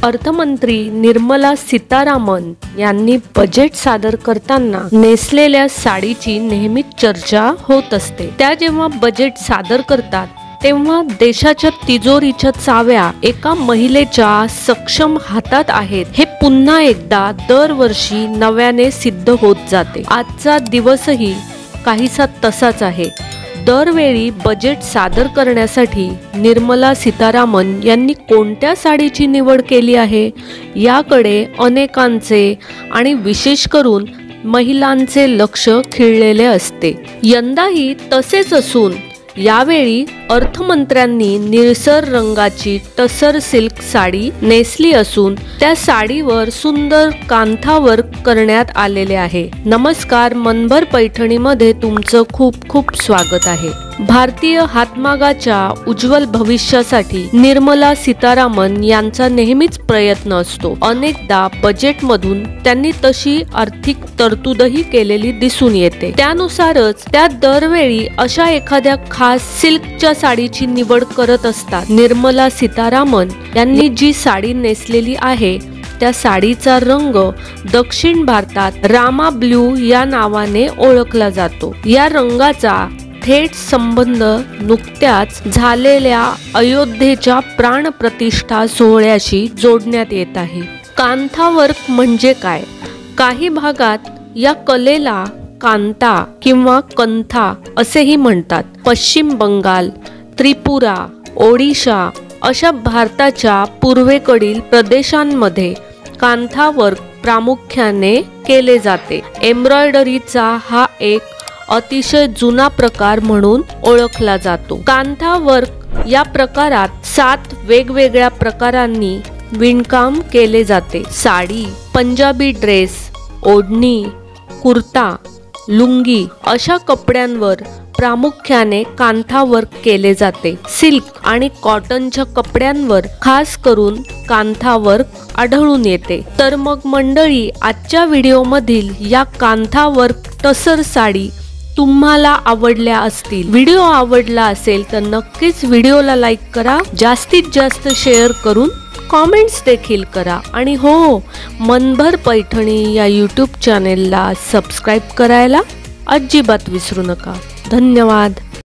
अर्थमंत्री निर्मला सीतारामन यांनी बजेट सादर करताना नेसलेल्या साडीची नेहमीच चर्चा होत असते। त्या जेव्हा बजेट सादर करतात तेव्हा देशाच्या तिजोरीच्या चाव्या एका महिलेच्या सक्षम हातात आहेत हे पुन्हा एकदा दरवर्षी नव्याने सिद्ध होत जाते। आजचा दिवसही काहीसा तसाच आहे। दरवेळी बजेट सादर करण्यासाठी निर्मला सीतारामन यांनी कोणत्या साडीची निवड केली आहे याकडे अनेकांचे आणि विशेष करून महिलांचे लक्ष खिळलेले असते। यंदाही तसेच असून यावेळी अर्थमंत्र्यांनी निळसर रंगाची टसर सिल्क साडी नेसली असून त्या साडीवर सुंदर कांथा वर्क करण्यात आलेले आहे। नमस्कार, मनभर पैठणीमध्ये तुमचं खूप खूप स्वागत आहे। भारतीय हातमागाच्या उज्ज्वल भविष्यासाठी निर्मला सीतारामन यांचा नेहमीच प्रयत्न असतो। अनेकदा बजेटमधून त्यांनी तशी आर्थिक तरतूदही केलेली दिसून येते। त्यानुसारच त्या दरवेळी अशा एखाद्या खास सिल्कच्या साडीची निवड करत असतात। निर्मला सीतारामन यांनी जी साडी नेसलेली आहे त्या साडीचा रंग दक्षिण भारतात रामा ब्ल्यू या नावाने ओळखला जातो। या रंगाचा थेट संबंध नुकत्याच झालेल्या अयोध्येच्या प्राणप्रतिष्ठा सोहळ्याशी जोडण्यात येत आहे। कांथा वर्क म्हणजे काय? काही भागात या कलेला कांता किंवा कंथा असेही म्हणतात। पश्चिम बंगाल, त्रिपुरा, ओडिशा अशा भारताच्या पूर्वेकडील प्रदेशांमध्ये कांथा वर्क प्रामुख्याने केले जाते। एम्ब्रॉयडरीचा हा एक अतिशय जुना प्रकार म्हणून ओळखला जातो। कांथा वर्क या प्रकारात 7 वेगवेगळ्या प्रकारांनी विणकाम केले जाते। साडी, पंजाबी ड्रेस, ओढणी, कुर्ता, लुंगी अशा कपड्यांवर प्रामुख्याने कांथा वर्क केले जाते। सिल्क आणि कॉटनच्या कपड्यांवर खास करून कांथा वर्क आढळून येते। तर मग मंडळी, आजच्या व्हिडिओमधील या कांथा वर्क टसर साडी तुम्हाला आवडल्या असतील। व्हिडिओ आवडला असेल तर नक्कीच व्हिडिओला लाईक करा, जास्तीत जास्त शेअर करून कॉमेंट्स देखील करा आणि हो, मनभर पैठणी या यूट्यूब चॅनेलला सबस्क्राईब करायला अजिबात विसरू नका। धन्यवाद।